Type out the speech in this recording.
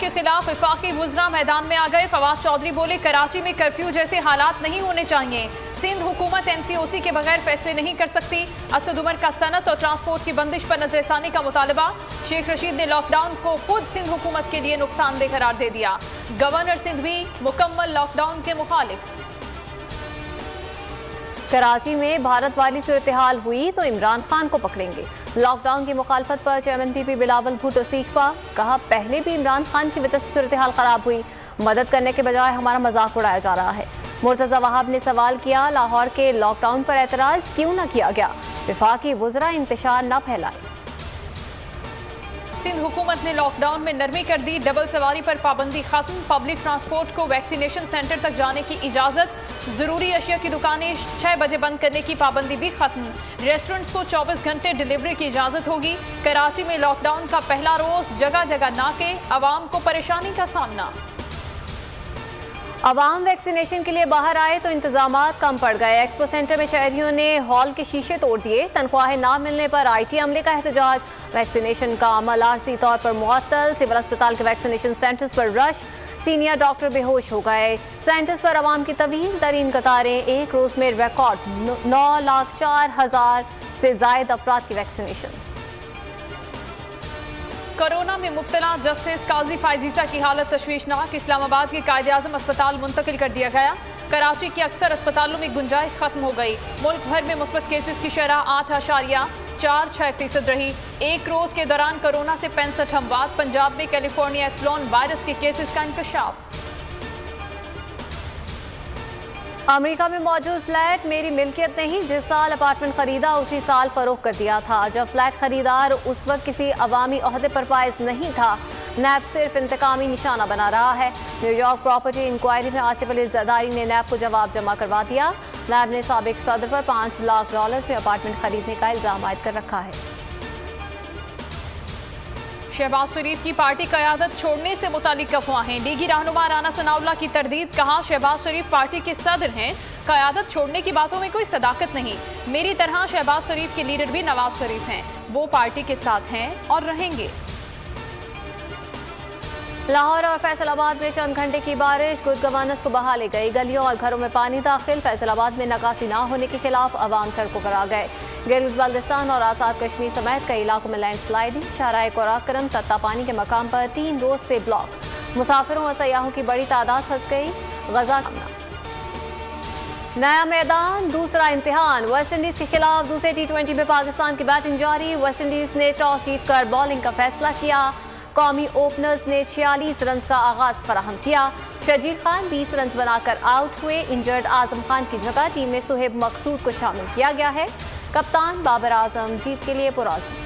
के खिलाफ वफाकी वुज़रा मैदान में आ गए। फवाद चौधरी बोले, कराची में कर्फ्यू जैसे हालात नहीं होने चाहिए। सिंध हुकूमत NCOC के बगैर फैसले नहीं कर सकती। असद उमर का सनत और ट्रांसपोर्ट की बंदिश पर नजरसानी का मुतालबा। शेख रशीद ने लॉकडाउन को खुद सिंध हुकूमत के लिए नुकसानदेह करार दे दिया। गवर्नर सिंध भी मुकम्मल लॉकडाउन के मुखालिफ। कराची में भारत वाली सूरत हाल हुई तो इमरान खान को पकड़ेंगे। लॉकडाउन की मुखालफत पर चेयरमैन PP बिलावल भुट्टो सीखवा। कहा, पहले भी इमरान खान की वजह से सूरत हाल खराब हुई, मदद करने के बजाय हमारा मजाक उड़ाया जा रहा है। मुर्तजा वहाब ने सवाल किया, लाहौर के लॉकडाउन पर एतराज क्यों न किया गया? वफाकी वुज़रा इंतशार न फैलाए। सिंध हुकूमत ने लॉकडाउन में नरमी कर दी। डबल सवारी पर पाबंदी खत्म। पब्लिक ट्रांसपोर्ट को वैक्सीनेशन सेंटर तक जाने की इजाज़त। ज़रूरी अशिया की दुकानें 6 बजे बंद करने की पाबंदी भी खत्म। रेस्टोरेंट्स को 24 घंटे डिलीवरी की इजाज़त होगी। कराची में लॉकडाउन का पहला रोज़, जगह जगह नाके, आवाम को परेशानी का सामना। अवाम वैक्सीनेशन के लिए बाहर आए तो इंतजामात कम पड़ गए। एक्सपो सेंटर में शहरियों ने हॉल के शीशे तोड़ दिए। तनख्वाहें ना मिलने पर IT अमले का एहतजाज। वैक्सीनेशन का अमल आरसी तौर पर मुअत्तल। सिविल अस्पताल के वैक्सीनेशन सेंटर्स पर रश। सीनियर डॉक्टर बेहोश हो गए। सेंटर्स पर अवाम की तवील तरीन कतारें। एक रोज में रिकॉर्ड 9,04,000 से जायद अफराद की वैक्सीनेशन। कोरोना में मुब्तला जस्टिस काजी फायजीसा की हालत तशवीशनाक। इस्लामाबाद के कायदे आजम अस्पताल मुंतकिल कर दिया गया। कराची के अक्सर अस्पतालों में गुंजाइश खत्म हो गई। मुल्क भर में मुस्बत केसेस की शरह 8.46% रही। एक रोज के दौरान कोरोना से 65 अमवात। पंजाब में कैलिफोर्निया एस्प्लॉन वायरस के केसेस का इंकशाफ। अमेरिका में मौजूद फ्लैट मेरी मिल्कियत नहीं। जिस साल अपार्टमेंट खरीदा उसी साल फरोख्त कर दिया था। जब फ्लैट खरीदार उस वक्त किसी अवामी ओहदे पर फाइज नहीं था। नैब सिर्फ इंतकामी निशाना बना रहा है। न्यूयॉर्क प्रॉपर्टी इंक्वायरी में आसिफ अली जरदारी ने नैब को जवाब जमा करवा दिया। नैब ने साबिक सदर पर $5 लाख में अपार्टमेंट खरीदने का इल्जाम आयद कर रखा है। शहबाज शरीफ की पार्टी क़यादत छोड़ने से मुतालिक अफवाहें। लीगी रहनुमा राना सनाउल्लाह की तरदीद। कहा, शहबाज शरीफ पार्टी के सदर हैं, क़यादत छोड़ने की बातों में कोई सदाकत नहीं। मेरी तरह शहबाज शरीफ के लीडर भी नवाज शरीफ हैं, वो पार्टी के साथ हैं और रहेंगे। लाहौर और फैसलाबाद में चंद घंटे की बारिश गुड गवर्नेंस को बहा ले गई। गलियों और घरों में पानी दाखिल। फैसलाबाद में नकासी ना होने के खिलाफ अवाम सड़कों पर आ गए। गिलगित बाल्टिस्तान और आज़ाद कश्मीर समेत कई इलाकों में लैंडस्लाइडिंग। शाहराह कोराकरम तत्ता पानी के मकाम पर 3 रोज से ब्लॉक। मुसाफिरों और सयाहों की बड़ी तादाद फंस गई। गजा नया मैदान, दूसरा इम्तिहान। वेस्ट इंडीज के खिलाफ दूसरे T20 में पाकिस्तान की बैटिंग जारी। वेस्ट इंडीज ने टॉस जीतकर बॉलिंग का फैसला किया। कौमी ओपनर्स ने 46 रन का आगाज फराहम किया। शजीर खान 20 रन बनाकर आउट हुए। इंजर्ड आजम खान की जगह टीम में सुहेब मकसूद को शामिल किया गया है। कप्तान बाबर आजम जीत के लिए पुरआज़म।